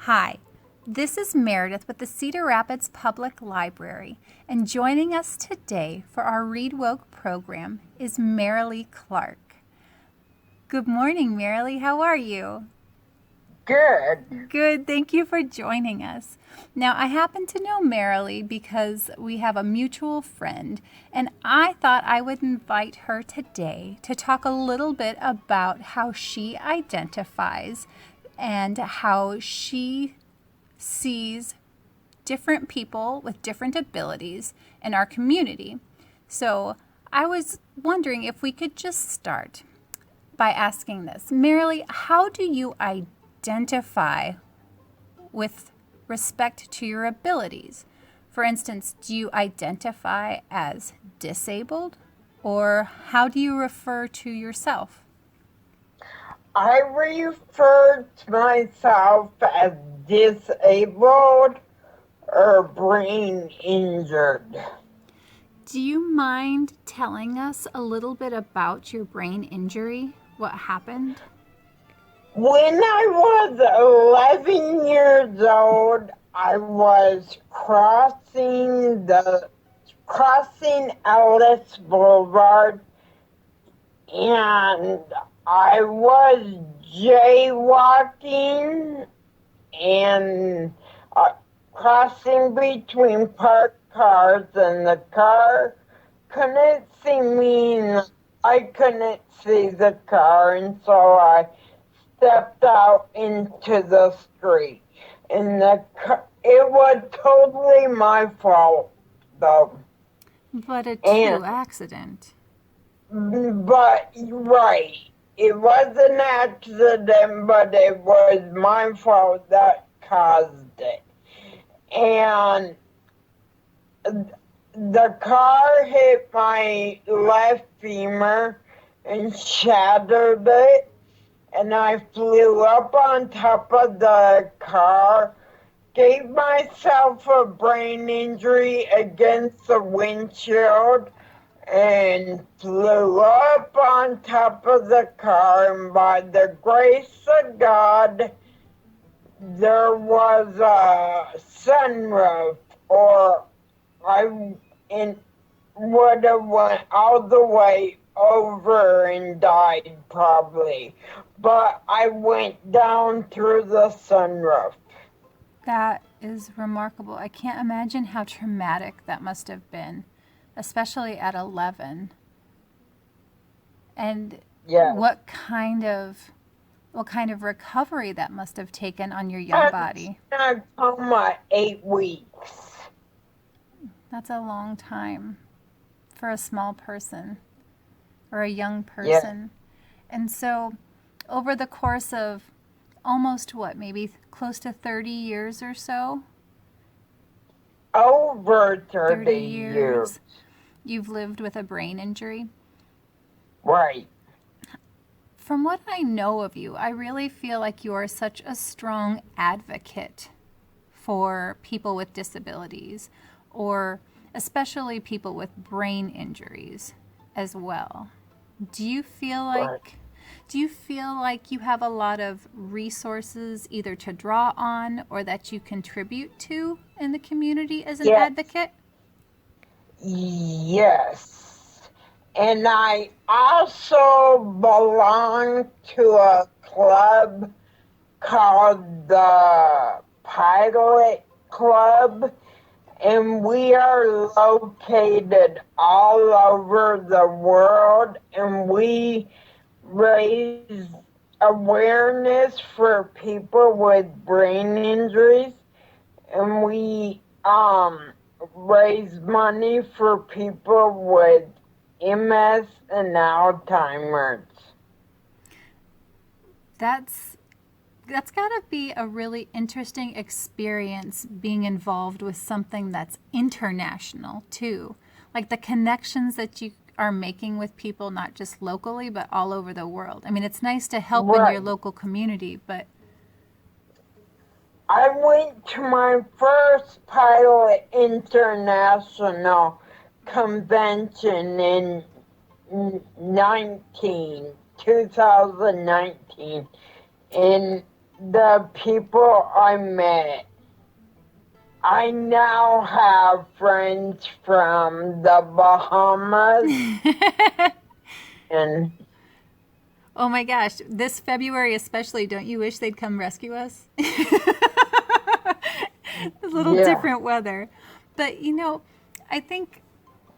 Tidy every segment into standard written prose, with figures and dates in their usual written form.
Hi, this is Meredith with the Cedar Rapids Public Library, and joining us today for our Read Woke program is Merrilee Clark. Good morning, Merrilee. How are you? Good. Good. Thank you for joining us. Now, I happen to know Merrilee because we have a mutual friend, and I thought I would invite her today to talk a little bit about how she identifies and how she sees different people with different abilities in our community. So I was wondering if we could just start by asking this. Merrilee, how do you identify with respect to your abilities? For instance, do you identify as disabled, or how do you refer to yourself? I refer to myself as disabled or brain injured. Do you mind telling us a little bit about your brain injury? What happened? When I was 11 years old, I was crossing Ellis Boulevard, and I was jaywalking and crossing between parked cars, and the car couldn't see me and I couldn't see the car, and so I stepped out into the street, and it was totally my fault though. But a And true accident. but right, it was an accident, but it was my fault that caused it. And the car hit my left femur and shattered it, and I flew up on top of the car, gave myself a brain injury against the windshield, and flew up on top of the car, and by the grace of God, there was a sunroof, or I would have went all the way over and died probably, but I went down through the sunroof. That is remarkable. I can't imagine how traumatic that must have been, especially at 11. And Yeah, what kind of recovery that must have taken on your young body. I coma 8 weeks. That's a long time for a small person or a young Yeah, person. And so, over the course of almost what, maybe close to 30 years or so, over 30 30 years. years, you've lived with a brain injury. Right. From what I know of you, I really feel like you are such a strong advocate for people with disabilities, or especially people with brain injuries as well. Do you feel Right. like do you feel like you have a lot of resources either to draw on or that you contribute to in the community as an Yeah. advocate? Yes. And I also belong to a club called the Pilot Club, and we are located all over the world, and we raise awareness for people with brain injuries, and we raise money for people with MS and Alzheimer's. That's that's got to be a really interesting experience being involved with something that's international too. Like the connections that you are making with people not just locally but all over the world. I mean, it's nice to help in your Right. local community, but I went to my first Pilot International convention in 2019, in the people I met. I now have friends from the Bahamas and Oh my gosh, this February especially, don't you wish they'd come rescue us? A little yeah, different weather. But I think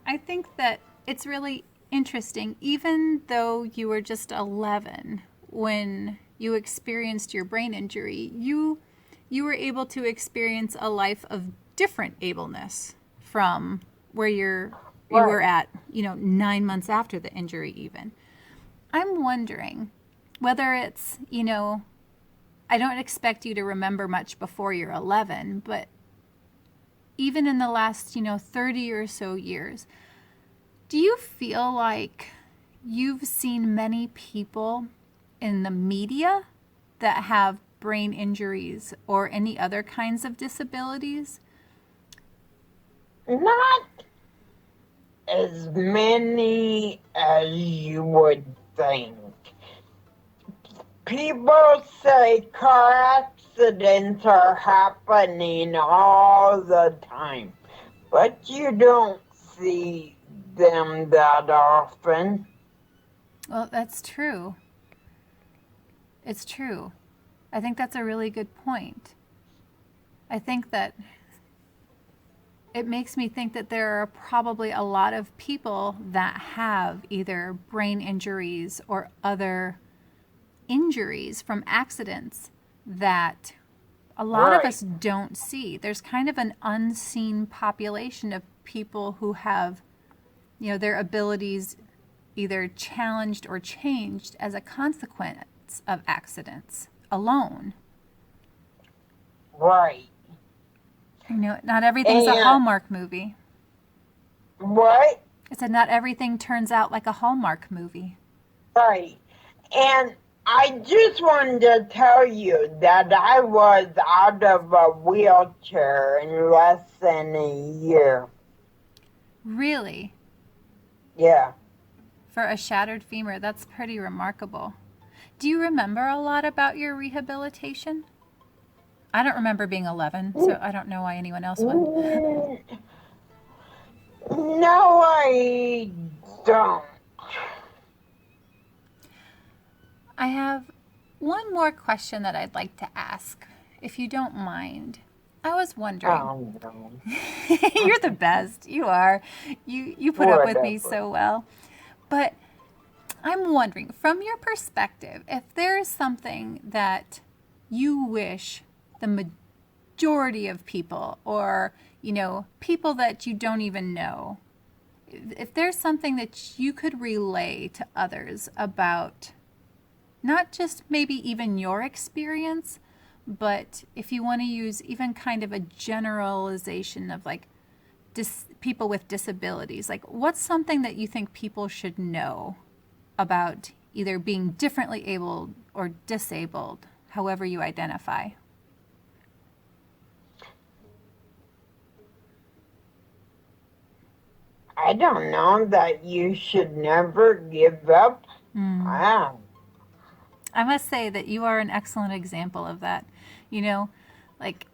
I think that it's really interesting even though you were just 11 when you experienced your brain injury, you were able to experience a life of different ableness from where you were right. at, 9 months after the injury even. I'm wondering whether it's, I don't expect you to remember much before you're 11, but even in the last, 30 or so years, do you feel like you've seen many people in the media that have brain injuries or any other kinds of disabilities? Not as many as you would think. People say car accidents are happening all the time, but you don't see them that often. Well, that's true. It's true. I think that's a really good point. I think that it makes me think that there are probably a lot of people that have either brain injuries or other injuries from accidents that a lot of Right, us don't see. There's kind of an unseen population of people who have, their abilities either challenged or changed as a consequence of accidents alone. right. Not everything's a And Hallmark movie. what? I said not everything turns out like a Hallmark movie. Right. And I just wanted to tell you that I was out of a wheelchair in less than a year. Really? Yeah. For a shattered femur, that's pretty remarkable. Do you remember a lot about your rehabilitation? I don't remember being 11, so I don't know why anyone else would. Mm, no, I don't. I have one more question that I'd like to ask, if you don't mind. I was wondering. Oh, no. You're the best. You are. You put up with me Whatever. so well. But I'm wondering, from your perspective, if there's something that you wish the majority of people, or, people that you don't even know, if there's something that you could relay to others about not just maybe even your experience, but if you want to use even kind of a generalization of like people with disabilities, like what's something that you think people should know about either being differently abled or disabled, however you identify? I don't know that you should never give up. Mm. Wow. I must say that you are an excellent example of that. You know, like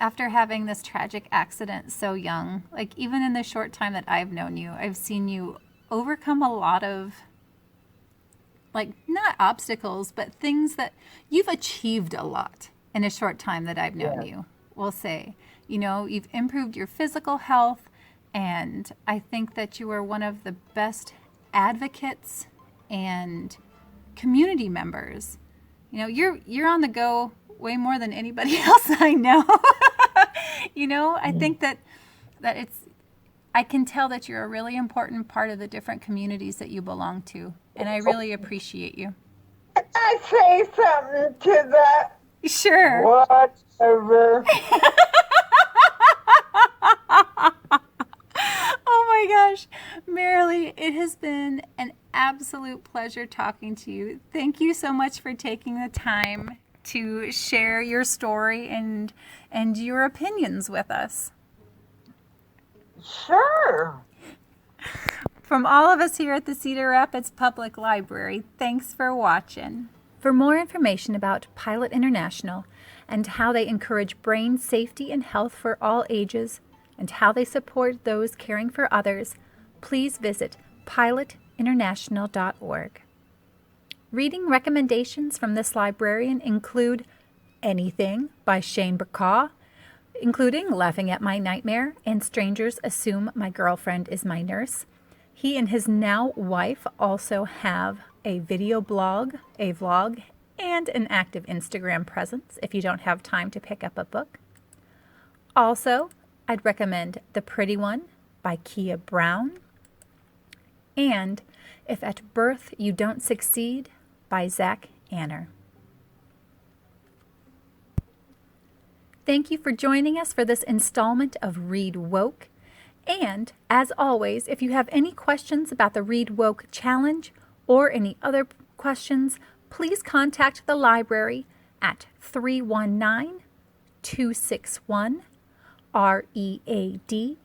after having this tragic accident so young, like even in the short time that I've known you, I've seen you overcome a lot of, like, not obstacles, but things that you've achieved a lot in a short time that I've known Yeah. you. We'll say, you've improved your physical health, and I think that you are one of the best advocates and community members. You're on the go way more than anybody else I know. I think that it's I can tell that you're a really important part of the different communities that you belong to, and I really appreciate you. Can I say something to that? Sure. Whatever. Oh my gosh, Merrilee, it has been an absolute pleasure talking to you. Thank you so much for taking the time to share your story and your opinions with us. Sure. From all of us here at the Cedar Rapids Public Library, thanks for watching. For more information about Pilot International and how they encourage brain safety and health for all ages and how they support those caring for others, please visit pilotinternational.org. Reading recommendations from this librarian include Anything by Shane Bacaw, including Laughing at My Nightmare and Strangers Assume My Girlfriend is My Nurse. He and his now wife also have a video blog, a vlog, and an active Instagram presence if you don't have time to pick up a book. Also, I'd recommend The Pretty One by Kia Brown and If at Birth You Don't Succeed by Zach Anner. Thank you for joining us for this installment of Read Woke. And, as always, if you have any questions about the Read Woke Challenge or any other questions, please contact the library at 319-261-READ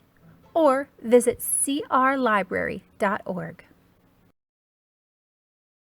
or visit crlibrary.org.